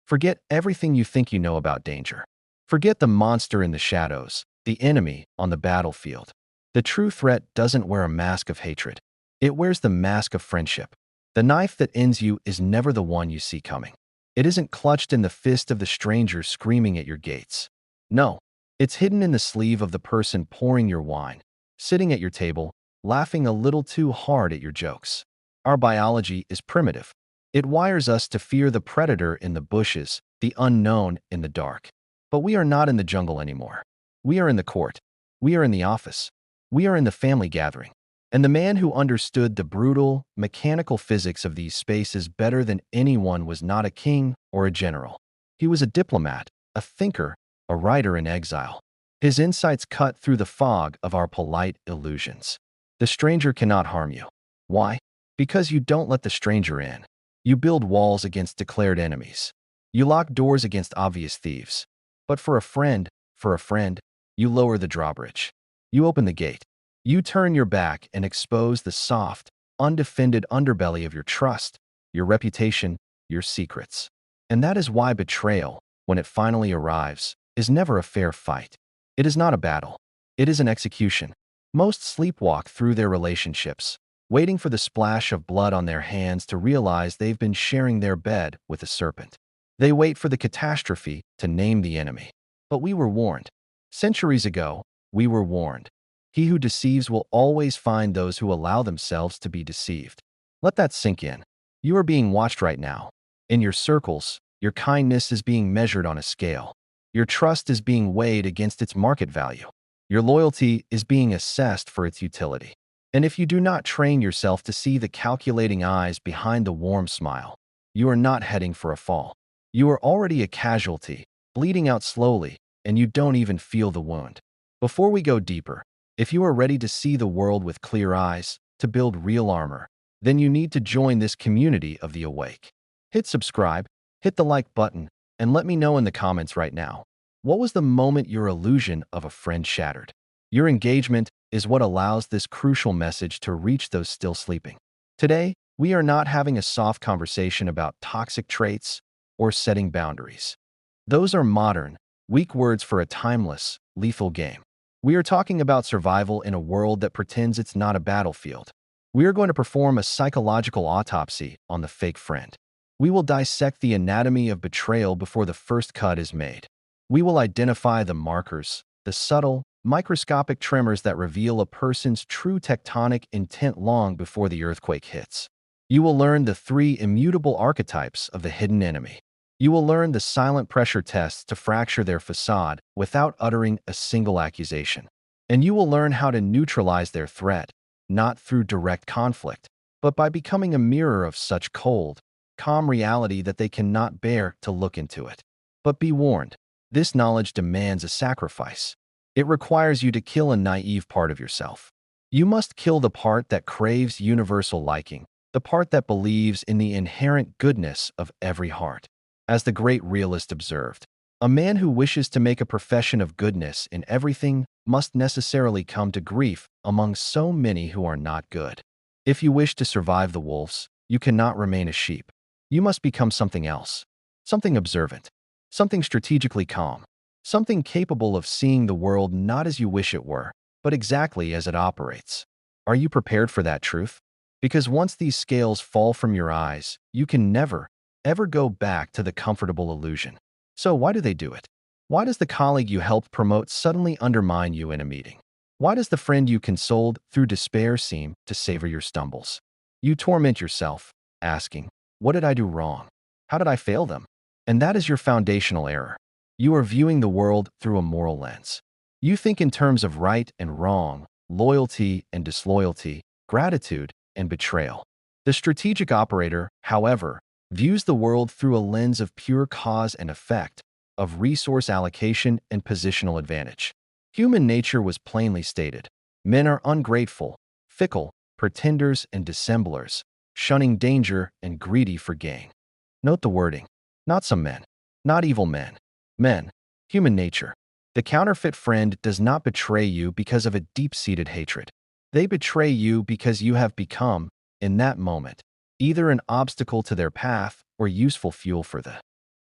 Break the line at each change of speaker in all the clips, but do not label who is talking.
Forget everything you think you know about danger. Forget the monster in the shadows, the enemy on the battlefield. The true threat doesn't wear a mask of hatred. It wears the mask of friendship. The knife that ends you is never the one you see coming. It isn't clutched in the fist of the stranger screaming at your gates. No, it's hidden in the sleeve of the person pouring your wine, sitting at your table, laughing a little too hard at your jokes. Our biology is primitive. It wires us to fear the predator in the bushes, the unknown in the dark. But we are not in the jungle anymore. We are in the court. We are in the office. We are in the family gathering. And the man who understood the brutal, mechanical physics of these spaces better than anyone was not a king or a general. He was a diplomat, a thinker, a writer in exile. His insights cut through the fog of our polite illusions. The stranger cannot harm you. Why? Because you don't let the stranger in. You build walls against declared enemies. You lock doors against obvious thieves. But for a friend, you lower the drawbridge. You open the gate. You turn your back and expose the soft, undefended underbelly of your trust, your reputation, your secrets. And that is why betrayal, when it finally arrives, is never a fair fight. It is not a battle. It is an execution. Most sleepwalk through their relationships, waiting for the splash of blood on their hands to realize they've been sharing their bed with a serpent. They wait for the catastrophe to name the enemy. But we were warned. Centuries ago, we were warned. He who deceives will always find those who allow themselves to be deceived. Let that sink in. You are being watched right now. In your circles, your kindness is being measured on a scale. Your trust is being weighed against its market value. Your loyalty is being assessed for its utility. And if you do not train yourself to see the calculating eyes behind the warm smile, you are not heading for a fall. You are already a casualty, bleeding out slowly, and you don't even feel the wound. Before we go deeper, if you are ready to see the world with clear eyes, to build real armor, then you need to join this community of the awake. Hit subscribe, hit the like button, and let me know in the comments right now. What was the moment your illusion of a friend shattered? Your engagement is what allows this crucial message to reach those still sleeping. Today, we are not having a soft conversation about toxic traits or setting boundaries. Those are modern, weak words for a timeless, lethal game. We are talking about survival in a world that pretends it's not a battlefield. We are going to perform a psychological autopsy on the fake friend. We will dissect the anatomy of betrayal before the first cut is made. We will identify the markers, the subtle, microscopic tremors that reveal a person's true tectonic intent long before the earthquake hits. You will learn the 3 immutable archetypes of the hidden enemy. You will learn the silent pressure tests to fracture their facade without uttering a single accusation. And you will learn how to neutralize their threat, not through direct conflict, but by becoming a mirror of such cold, calm reality that they cannot bear to look into it. But be warned, this knowledge demands a sacrifice. It requires you to kill a naive part of yourself. You must kill the part that craves universal liking, the part that believes in the inherent goodness of every heart. As the great realist observed, a man who wishes to make a profession of goodness in everything must necessarily come to grief among so many who are not good. If you wish to survive the wolves, you cannot remain a sheep. You must become something else, something observant, something strategically calm, something capable of seeing the world not as you wish it were, but exactly as it operates. Are you prepared for that truth? Because once these scales fall from your eyes, you can never, ever go back to the comfortable illusion. So why do they do it? Why does the colleague you helped promote suddenly undermine you in a meeting? Why does the friend you consoled through despair seem to savor your stumbles? You torment yourself, asking, what did I do wrong? How did I fail them? And that is your foundational error. You are viewing the world through a moral lens. You think in terms of right and wrong, loyalty and disloyalty, gratitude and betrayal. The strategic operator, however, views the world through a lens of pure cause and effect, of resource allocation and positional advantage. Human nature was plainly stated. Men are ungrateful, fickle, pretenders and dissemblers, shunning danger and greedy for gain. Note the wording. Not some men. Not evil men. Men. Human nature. The counterfeit friend does not betray you because of a deep-seated hatred. They betray you because you have become, in that moment, either an obstacle to their path or useful fuel for the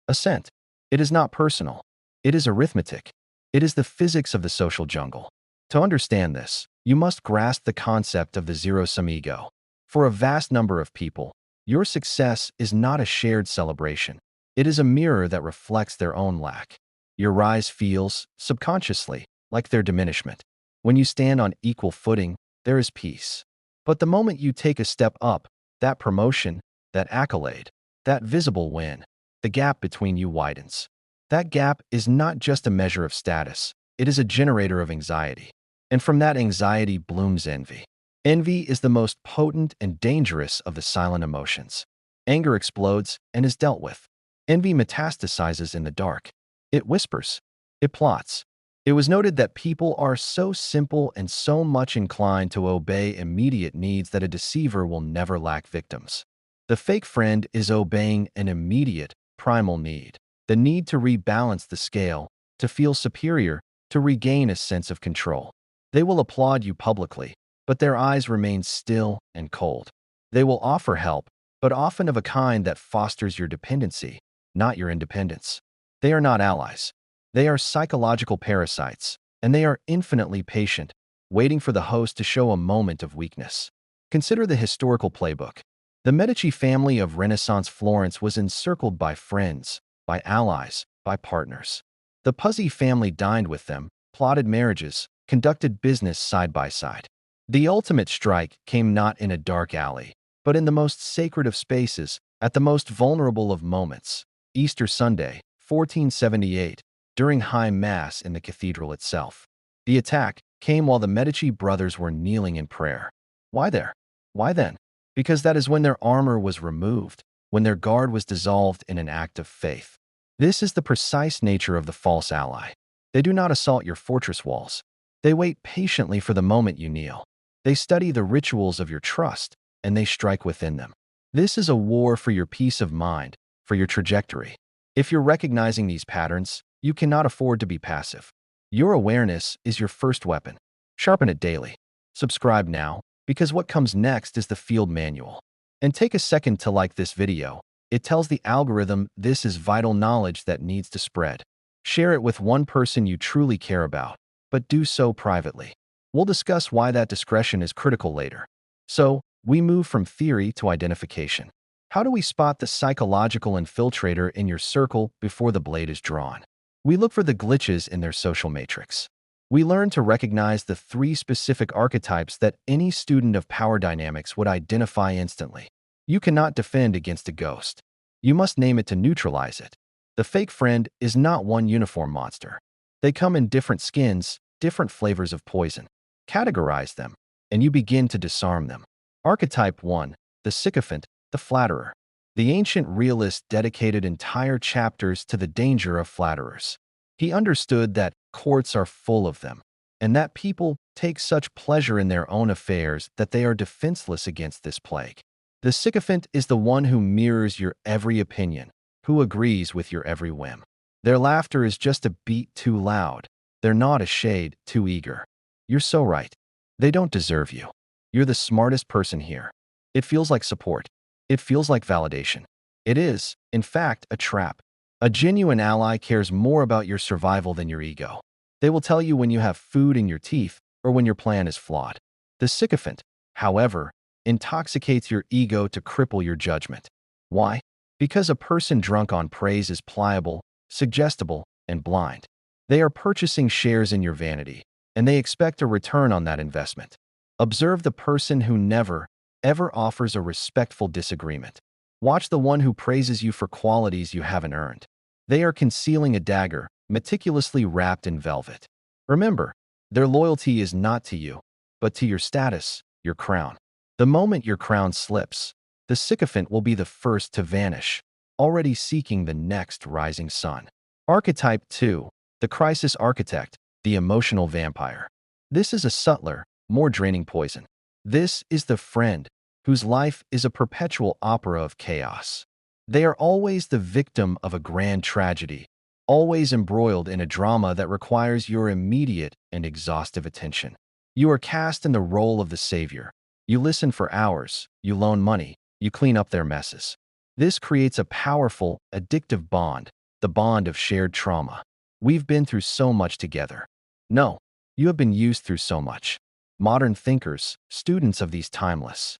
Assent. It is not personal. It is arithmetic. It is the physics of the social jungle. To understand this, you must grasp the concept of the zero-sum ego. For a vast number of people, your success is not a shared celebration. It is a mirror that reflects their own lack. Your rise feels, subconsciously, like their diminishment. When you stand on equal footing, there is peace. But the moment you take a step up, that promotion, that accolade, that visible win, the gap between you widens. That gap is not just a measure of status, it is a generator of anxiety. And from that anxiety blooms envy. Envy is the most potent and dangerous of the silent emotions. Anger explodes and is dealt with. Envy metastasizes in the dark. It whispers. It plots. It was noted that people are so simple and so much inclined to obey immediate needs that a deceiver will never lack victims. The fake friend is obeying an immediate, primal need. The need to rebalance the scale, to feel superior, to regain a sense of control. They will applaud you publicly, but their eyes remain still and cold. They will offer help, but often of a kind that fosters your dependency, not your independence. They are not allies. They are psychological parasites, and they are infinitely patient, waiting for the host to show a moment of weakness. Consider the historical playbook. The Medici family of Renaissance Florence was encircled by friends, by allies, by partners. The Puzzi family dined with them, plotted marriages, conducted business side by side. The ultimate strike came not in a dark alley, but in the most sacred of spaces, at the most vulnerable of moments. Easter Sunday, 1478, during High Mass in the cathedral itself. The attack came while the Medici brothers were kneeling in prayer. Why there? Why then? Because that is when their armor was removed, when their guard was dissolved in an act of faith. This is the precise nature of the false ally. They do not assault your fortress walls. They wait patiently for the moment you kneel. They study the rituals of your trust, and they strike within them. This is a war for your peace of mind, for your trajectory. If you're recognizing these patterns, you cannot afford to be passive. Your awareness is your first weapon. Sharpen it daily. Subscribe now, because what comes next is the field manual. And take a second to like this video. It tells the algorithm this is vital knowledge that needs to spread. Share it with one person you truly care about, but do so privately. We'll discuss why that discretion is critical later. So, we move from theory to identification. How do we spot the psychological infiltrator in your circle before the blade is drawn? We look for the glitches in their social matrix. We learn to recognize the 3 specific archetypes that any student of power dynamics would identify instantly. You cannot defend against a ghost. You must name it to neutralize it. The fake friend is not one uniform monster. They come in different skins, different flavors of poison. Categorize them, and you begin to disarm them. Archetype 1, the Sycophant, the Flatterer. The ancient realist dedicated entire chapters to the danger of flatterers. He understood that courts are full of them, and that people take such pleasure in their own affairs that they are defenseless against this plague. The sycophant is the one who mirrors your every opinion, who agrees with your every whim. Their laughter is just a beat too loud. They're not a shade too eager. You're so right. They don't deserve you. You're the smartest person here. It feels like support. It feels like validation. It is, in fact, a trap. A genuine ally cares more about your survival than your ego. They will tell you when you have food in your teeth or when your plan is flawed. The sycophant, however, intoxicates your ego to cripple your judgment. Why? Because a person drunk on praise is pliable, suggestible, and blind. They are purchasing shares in your vanity, and they expect a return on that investment. Observe the person who never, ever offers a respectful disagreement. Watch the one who praises you for qualities you haven't earned. They are concealing a dagger, meticulously wrapped in velvet. Remember, their loyalty is not to you, but to your status, your crown. The moment your crown slips, the sycophant will be the first to vanish, already seeking the next rising sun. Archetype 2, the crisis architect, the emotional vampire. This is a subtler, more draining poison. This is the friend whose life is a perpetual opera of chaos. They are always the victim of a grand tragedy, always embroiled in a drama that requires your immediate and exhaustive attention. You are cast in the role of the savior. You listen for hours, you loan money, you clean up their messes. This creates a powerful, addictive bond, the bond of shared trauma. We've been through so much together. No, you have been used through so much. Modern thinkers, students of these timeless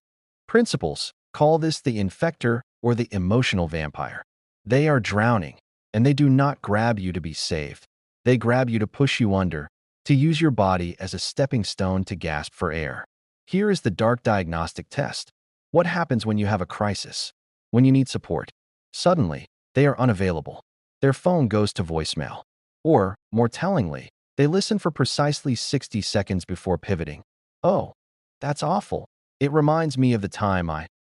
principles, call this the infector or the emotional vampire. They are drowning, and they do not grab you to be saved. They grab you to push you under, to use your body as a stepping stone to gasp for air. Here is the dark diagnostic test. What happens when you have a crisis? When you need support? Suddenly, they are unavailable. Their phone goes to voicemail. Or, more tellingly, they listen for precisely 60 seconds before pivoting. Oh, that's awful. It reminds me of the time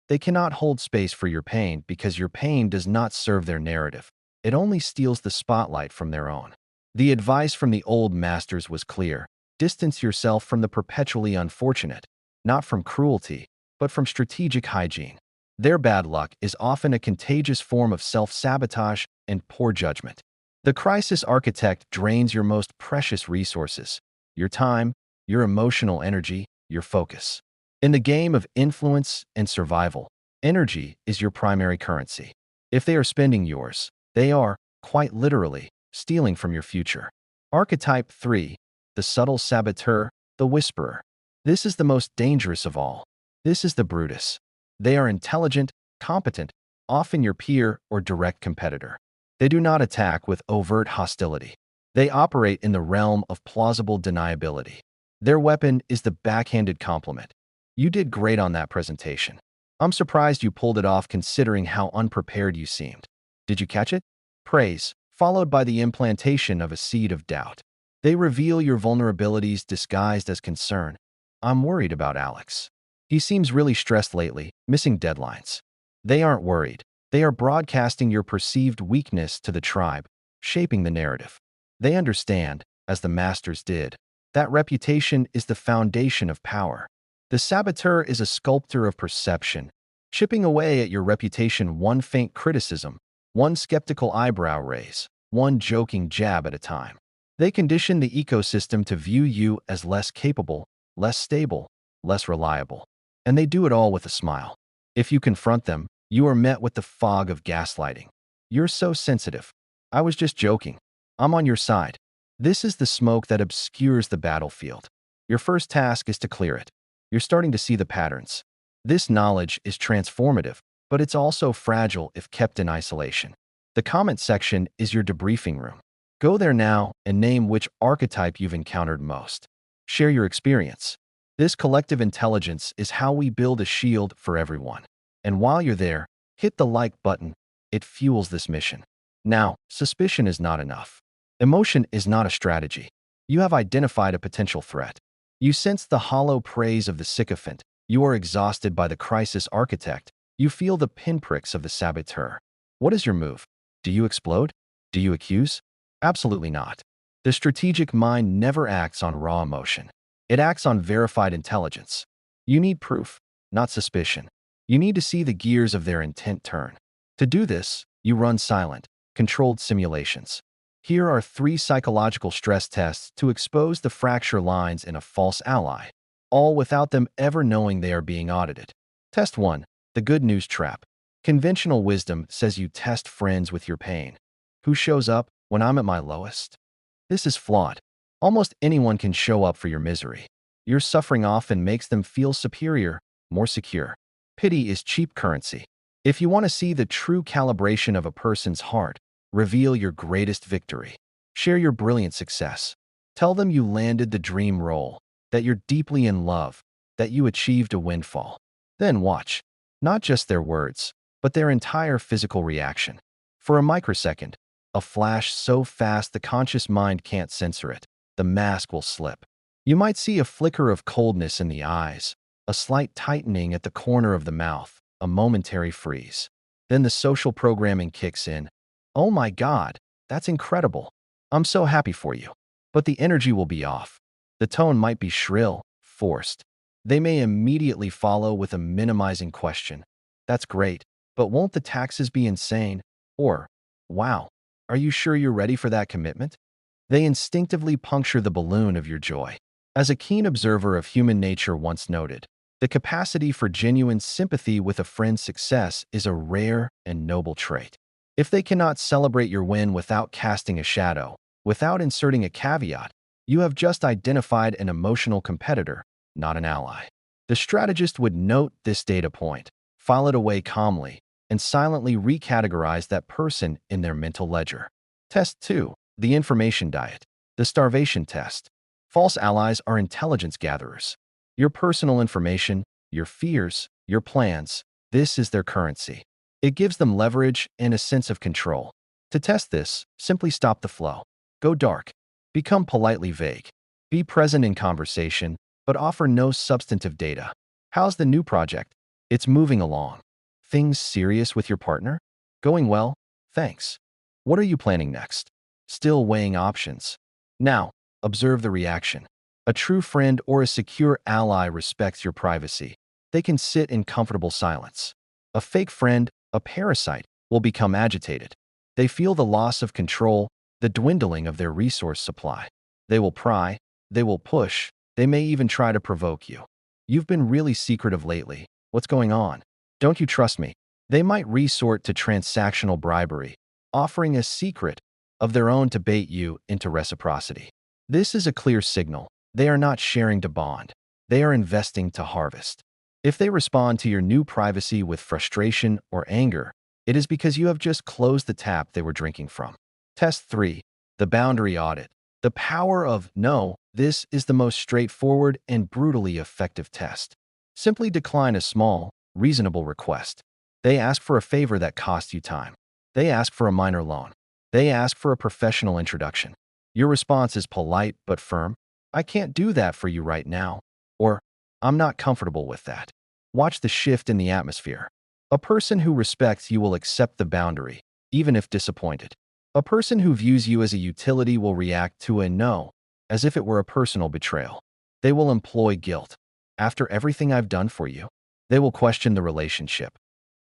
They cannot hold space for your pain because your pain does not serve their narrative. It only steals the spotlight from their own. The advice from the old masters was clear. Distance yourself from the perpetually unfortunate, not from cruelty, but from strategic hygiene. Their bad luck is often a contagious form of self-sabotage and poor judgment. The crisis architect drains your most precious resources, your time, your emotional energy, your focus. In the game of influence and survival, energy is your primary currency. If they are spending yours, they are, quite literally, stealing from your future. Archetype 3, the subtle saboteur, the whisperer. This is the most dangerous of all. This is the Brutus. They are intelligent, competent, often your peer or direct competitor. They do not attack with overt hostility. They operate in the realm of plausible deniability. Their weapon is the backhanded compliment. You did great on that presentation. I'm surprised you pulled it off considering how unprepared you seemed. Did you catch it? Praise, followed by the implantation of a seed of doubt. They reveal your vulnerabilities disguised as concern. I'm worried about Alex. He seems really stressed lately, missing deadlines. They aren't worried. They are broadcasting your perceived weakness to the tribe, shaping the narrative. They understand, as the masters did, that reputation is the foundation of power. The saboteur is a sculptor of perception, chipping away at your reputation one faint criticism, one skeptical eyebrow raise, one joking jab at a time. They condition the ecosystem to view you as less capable, less stable, less reliable. And they do it all with a smile. If you confront them, you are met with the fog of gaslighting. You're so sensitive. I was just joking. I'm on your side. This is the smoke that obscures the battlefield. Your first task is to clear it. You're starting to see the patterns. This knowledge is transformative, but it's also fragile if kept in isolation. The comment section is your debriefing room. Go there now and name which archetype you've encountered most. Share your experience. This collective intelligence is how we build a shield for everyone. And while you're there, hit the like button. It fuels this mission. Now, suspicion is not enough. Emotion is not a strategy. You have identified a potential threat. You sense the hollow praise of the sycophant. You are exhausted by the crisis architect. You feel the pinpricks of the saboteur. What is your move? Do you explode? Do you accuse? Absolutely not. The strategic mind never acts on raw emotion. It acts on verified intelligence. You need proof, not suspicion. You need to see the gears of their intent turn. To do this, you run silent, controlled simulations. Here are 3 psychological stress tests to expose the fracture lines in a false ally, all without them ever knowing they are being audited. Test 1. The good news trap. Conventional wisdom says you test friends with your pain. Who shows up when I'm at my lowest? This is flawed. Almost anyone can show up for your misery. Your suffering often makes them feel superior, more secure. Pity is cheap currency. If you want to see the true calibration of a person's heart, reveal your greatest victory. Share your brilliant success. Tell them you landed the dream role, that you're deeply in love, that you achieved a windfall. Then watch, not just their words, but their entire physical reaction. For a microsecond, a flash so fast the conscious mind can't censor it, the mask will slip. You might see a flicker of coldness in the eyes, a slight tightening at the corner of the mouth, a momentary freeze. Then the social programming kicks in. Oh my God, that's incredible. I'm so happy for you. But the energy will be off. The tone might be shrill, forced. They may immediately follow with a minimizing question. That's great, but won't the taxes be insane? Or, wow, are you sure you're ready for that commitment? They instinctively puncture the balloon of your joy. As a keen observer of human nature once noted, the capacity for genuine sympathy with a friend's success is a rare and noble trait. If they cannot celebrate your win without casting a shadow, without inserting a caveat, you have just identified an emotional competitor, not an ally. The strategist would note this data point, file it away calmly, and silently recategorize that person in their mental ledger. Test 2. The information diet. The starvation test. False allies are intelligence gatherers. Your personal information, your fears, your plans, this is their currency. It gives them leverage and a sense of control. To test this, simply stop the flow. Go dark. Become politely vague. Be present in conversation, but offer no substantive data. How's the new project? It's moving along. Things serious with your partner? Going well? Thanks. What are you planning next? Still weighing options. Now, observe the reaction. A true friend or a secure ally respects your privacy. They can sit in comfortable silence. A fake friend, a parasite, will become agitated. They feel the loss of control, the dwindling of their resource supply. They will pry, they will push, they may even try to provoke you. You've been really secretive lately. What's going on? Don't you trust me? They might resort to transactional bribery, offering a secret of their own to bait you into reciprocity. This is a clear signal. They are not sharing to bond. They are investing to harvest. If they respond to your new privacy with frustration or anger, it is because you have just closed the tap they were drinking from. Test 3. The boundary audit. The power of no. This is the most straightforward and brutally effective test. Simply decline a small, reasonable request. They ask for a favor that costs you time. They ask for a minor loan. They ask for a professional introduction. Your response is polite but firm. I can't do that for you right now. Or, I'm not comfortable with that. Watch the shift in the atmosphere. A person who respects you will accept the boundary, even if disappointed. A person who views you as a utility will react to a no, as if it were a personal betrayal. They will employ guilt. After everything I've done for you, they will question the relationship.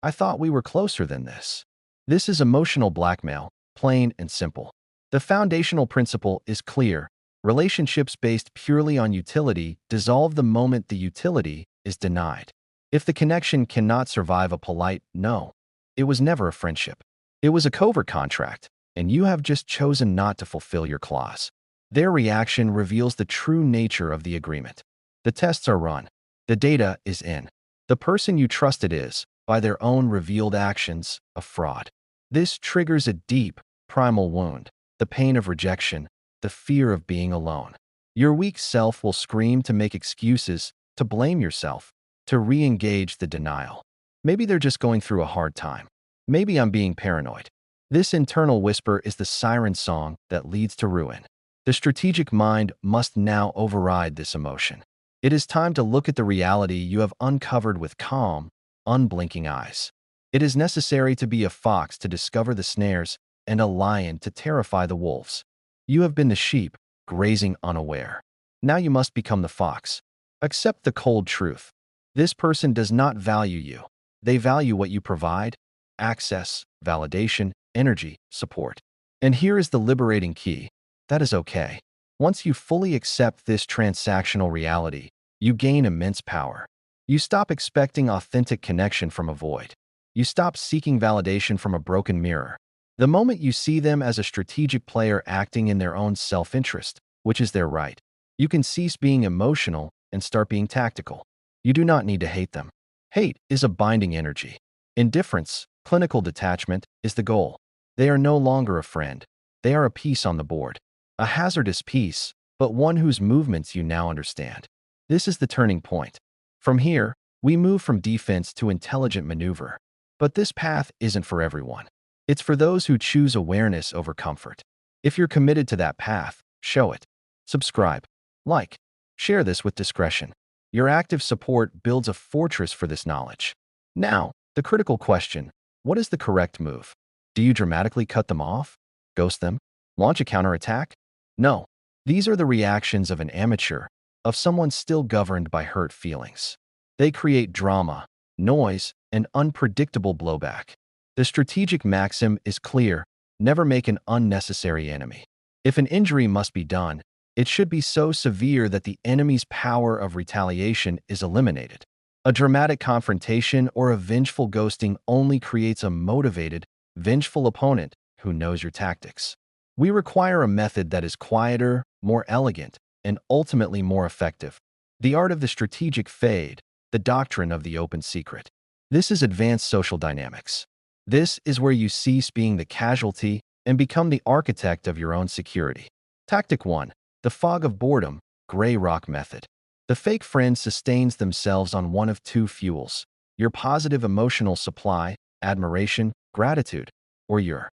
I thought we were closer than this. This is emotional blackmail, plain and simple. The foundational principle is clear. Relationships based purely on utility dissolve the moment the utility is denied. If the connection cannot survive a polite no, it was never a friendship. It was a covert contract, and you have just chosen not to fulfill your clause. Their reaction reveals the true nature of the agreement. The tests are run. The data is in. The person you trusted is, by their own revealed actions, a fraud. This triggers a deep, primal wound, the pain of rejection, the fear of being alone. Your weak self will scream to make excuses, to blame yourself, to re-engage the denial. Maybe they're just going through a hard time. Maybe I'm being paranoid. This internal whisper is the siren song that leads to ruin. The strategic mind must now override this emotion. It is time to look at the reality you have uncovered with calm, unblinking eyes. It is necessary to be a fox to discover the snares and a lion to terrify the wolves. You have been the sheep, grazing unaware. Now you must become the fox. Accept the cold truth. This person does not value you. They value what you provide: access, validation, energy, support. And here is the liberating key. That is okay. Once you fully accept this transactional reality, you gain immense power. You stop expecting authentic connection from a void. You stop seeking validation from a broken mirror. The moment you see them as a strategic player acting in their own self-interest, which is their right, you can cease being emotional and start being tactical. You do not need to hate them. Hate is a binding energy. Indifference, clinical detachment, is the goal. They are no longer a friend. They are a piece on the board. A hazardous piece, but one whose movements you now understand. This is the turning point. From here, we move from defense to intelligent maneuver. But this path isn't for everyone. It's for those who choose awareness over comfort. If you're committed to that path, show it. Subscribe, like, share this with discretion. Your active support builds a fortress for this knowledge. Now, the critical question: what is the correct move? Do you dramatically cut them off? Ghost them? Launch a counterattack? No. These are the reactions of an amateur, of someone still governed by hurt feelings. They create drama, noise, and unpredictable blowback. The strategic maxim is clear: never make an unnecessary enemy. If an injury must be done, it should be so severe that the enemy's power of retaliation is eliminated. A dramatic confrontation or a vengeful ghosting only creates a motivated, vengeful opponent who knows your tactics. We require a method that is quieter, more elegant, and ultimately more effective. The art of the strategic fade, the doctrine of the open secret. This is advanced social dynamics. This is where you cease being the casualty and become the architect of your own security. Tactic 1. The fog of boredom, gray rock method. The fake friend sustains themselves on one of two fuels: your positive emotional supply, admiration, gratitude, or your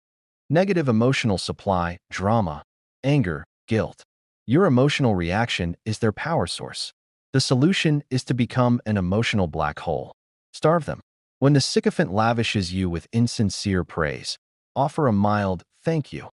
negative emotional supply, drama, anger, guilt. Your emotional reaction is their power source. The solution is to become an emotional black hole. Starve them. When the sycophant lavishes you with insincere praise, offer a mild thank you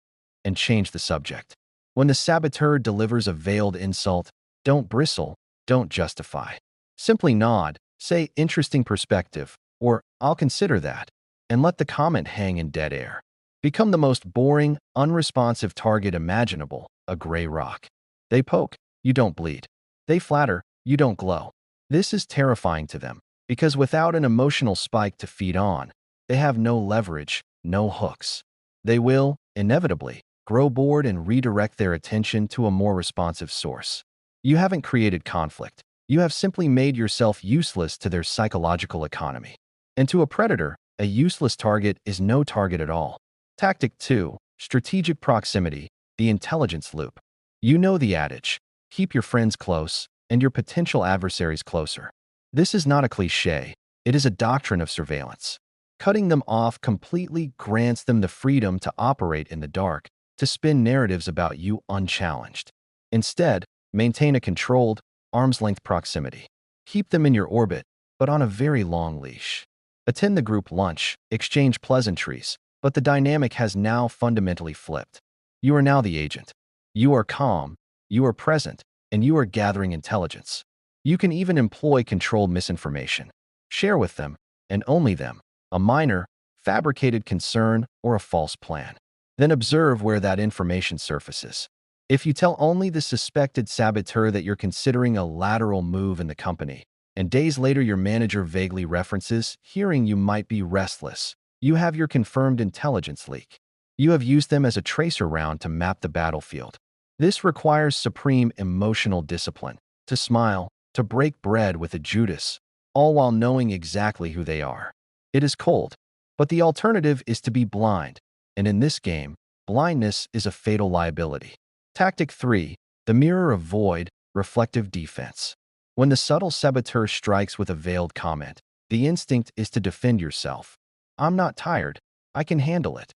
and change the subject. When the saboteur delivers a veiled insult, don't bristle, don't justify. Simply nod, say interesting perspective, or I'll consider that, and let the comment hang in dead air. Become the most boring, unresponsive target imaginable, a gray rock. They poke, you don't bleed. They flatter, you don't glow. This is terrifying to them, because without an emotional spike to feed on, they have no leverage, no hooks. They will, inevitably, grow bored and redirect their attention to a more responsive source. You haven't created conflict. You have simply made yourself useless to their psychological economy. And to a predator, a useless target is no target at all. Tactic 2. Strategic proximity, the intelligence loop. You know the adage, keep your friends close and your potential adversaries closer. This is not a cliché, it is a doctrine of surveillance. Cutting them off completely grants them the freedom to operate in the dark, to spin narratives about you unchallenged. Instead, maintain a controlled, arm's-length proximity. Keep them in your orbit, but on a very long leash. Attend the group lunch, exchange pleasantries, but the dynamic has now fundamentally flipped. You are now the agent. You are calm, you are present, and you are gathering intelligence. You can even employ controlled misinformation. Share with them, and only them, a minor, fabricated concern or a false plan. Then observe where that information surfaces. If you tell only the suspected saboteur that you're considering a lateral move in the company, and days later your manager vaguely references hearing you might be restless, you have your confirmed intelligence leak. You have used them as a tracer round to map the battlefield. This requires supreme emotional discipline, to smile, to break bread with a Judas, all while knowing exactly who they are. It is cold, but the alternative is to be blind, and in this game, blindness is a fatal liability. Tactic 3. The mirror of void, reflective defense. When the subtle saboteur strikes with a veiled comment, the instinct is to defend yourself. I'm not tired, I can handle it.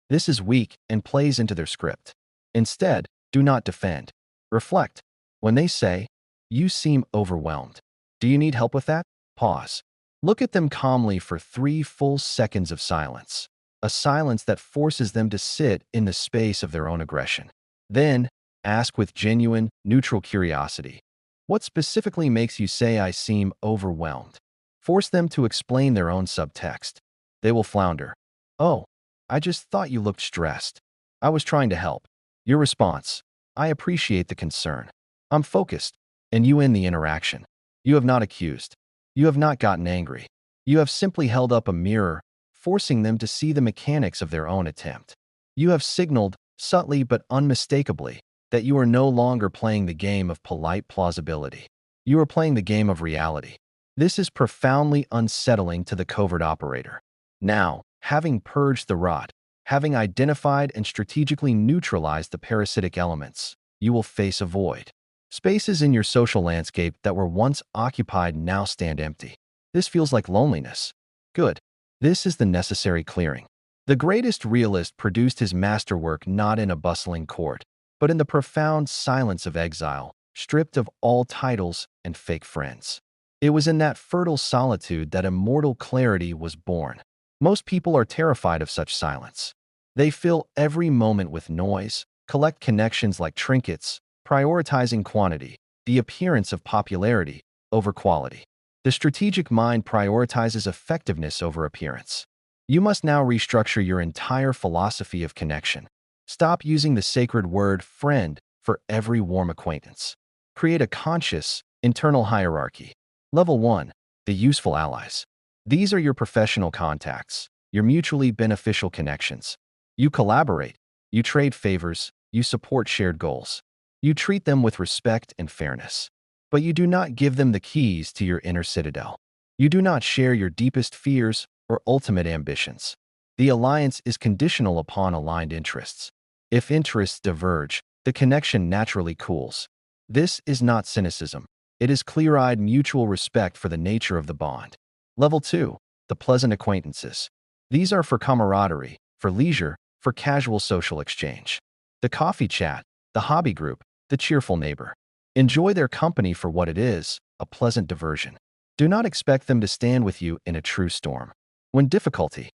This is weak and plays into their script. Instead, do not defend. Reflect. When they say, you seem overwhelmed. Do you need help with that? Pause. Look at them calmly for 3 full seconds of silence. A silence that forces them to sit in the space of their own aggression. Then, ask with genuine, neutral curiosity, what specifically makes you say I seem overwhelmed? Force them to explain their own subtext. They will flounder. Oh, I just thought you looked stressed. I was trying to help. Your response, I appreciate the concern. I'm focused, and you end the interaction. You have not accused. You have not gotten angry. You have simply held up a mirror, forcing them to see the mechanics of their own attempt. You have signaled, subtly but unmistakably, that you are no longer playing the game of polite plausibility. You are playing the game of reality. This is profoundly unsettling to the covert operator. Now, having purged the rot, having identified and strategically neutralized the parasitic elements, you will face a void. Spaces in your social landscape that were once occupied now stand empty. This feels like loneliness. Good. This is the necessary clearing. The greatest realist produced his masterwork not in a bustling court, but in the profound silence of exile, stripped of all titles and fake friends. It was in that fertile solitude that immortal clarity was born. Most people are terrified of such silence. They fill every moment with noise, collect connections like trinkets, prioritizing quantity, the appearance of popularity, over quality. The strategic mind prioritizes effectiveness over appearance. You must now restructure your entire philosophy of connection. Stop using the sacred word friend for every warm acquaintance. Create a conscious, internal hierarchy. Level 1. The useful allies. These are your professional contacts. your mutually beneficial connections. You collaborate, you trade favors, you support shared goals. You treat them with respect and fairness. But you do not give them the keys to your inner citadel. You do not share your deepest fears or ultimate ambitions. The alliance is conditional upon aligned interests. If interests diverge, the connection naturally cools. This is not cynicism. It is clear-eyed mutual respect for the nature of the bond. Level 2. The pleasant acquaintances. These are for camaraderie, for leisure, for casual social exchange. The coffee chat, the hobby group, the cheerful neighbor. Enjoy their company for what it is, a pleasant diversion. Do not expect them to stand with you in a true storm. When difficulty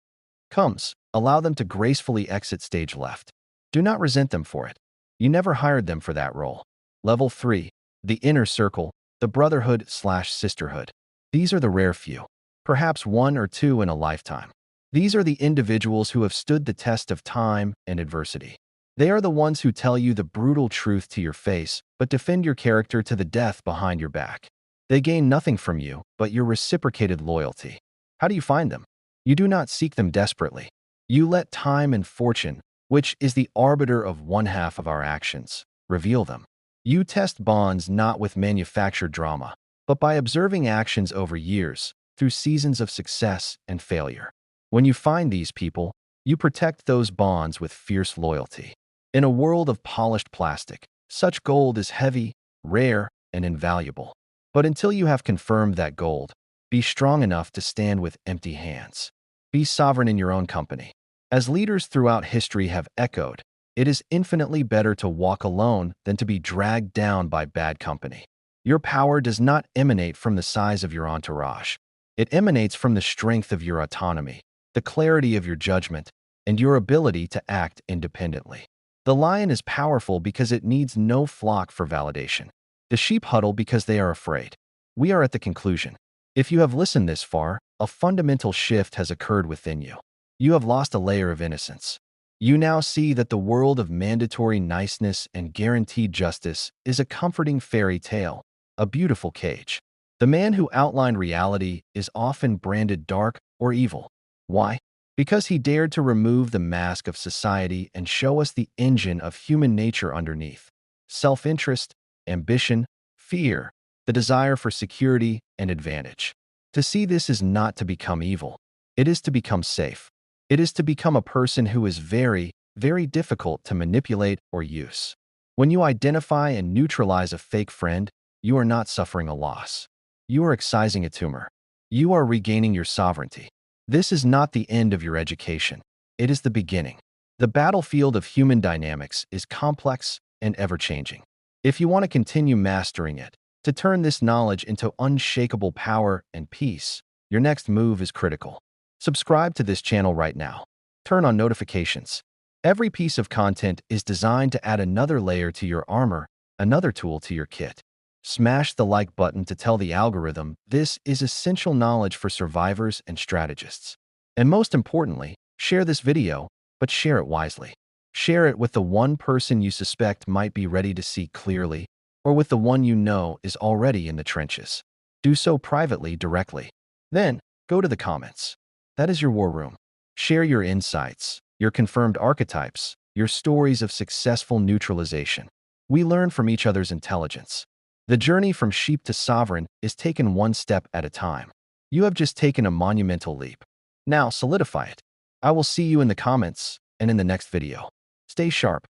comes, allow them to gracefully exit stage left. Do not resent them for it. You never hired them for that role. Level 3. The inner circle, the brotherhood/sisterhood. These are the rare few, perhaps one or two in a lifetime. These are the individuals who have stood the test of time and adversity. They are the ones who tell you the brutal truth to your face, but defend your character to the death behind your back. They gain nothing from you but your reciprocated loyalty. How do you find them? You do not seek them desperately. You let time and fortune, which is the arbiter of one half of our actions, reveal them. You test bonds not with manufactured drama, but by observing actions over years, through seasons of success and failure. When you find these people, you protect those bonds with fierce loyalty. In a world of polished plastic, such gold is heavy, rare, and invaluable. But until you have confirmed that gold, be strong enough to stand with empty hands. Be sovereign in your own company. As leaders throughout history have echoed, it is infinitely better to walk alone than to be dragged down by bad company. Your power does not emanate from the size of your entourage. It emanates from the strength of your autonomy, the clarity of your judgment, and your ability to act independently. The lion is powerful because it needs no flock for validation. The sheep huddle because they are afraid. We are at the conclusion. If you have listened this far, a fundamental shift has occurred within you. You have lost a layer of innocence. You now see that the world of mandatory niceness and guaranteed justice is a comforting fairy tale, a beautiful cage. The man who outlined reality is often branded dark or evil. Why? Because he dared to remove the mask of society and show us the engine of human nature underneath. Self-interest, ambition, fear, the desire for security and advantage. To see this is not to become evil. It is to become safe. It is to become a person who is very, very difficult to manipulate or use. When you identify and neutralize a fake friend, you are not suffering a loss. You are excising a tumor. You are regaining your sovereignty. This is not the end of your education. It is the beginning. The battlefield of human dynamics is complex and ever-changing. If you want to continue mastering it, to turn this knowledge into unshakable power and peace, your next move is critical. Subscribe to this channel right now. Turn on notifications. Every piece of content is designed to add another layer to your armor, another tool to your kit. Smash the like button to tell the algorithm this is essential knowledge for survivors and strategists. And most importantly, share this video, but share it wisely. Share it with the one person you suspect might be ready to see clearly, or with the one you know is already in the trenches. Do so privately, directly. Then, go to the comments. That is your war room. Share your insights, your confirmed archetypes, your stories of successful neutralization. We learn from each other's intelligence. The journey from sheep to sovereign is taken one step at a time. You have just taken a monumental leap. Now solidify it. I will see you in the comments and in the next video. Stay sharp.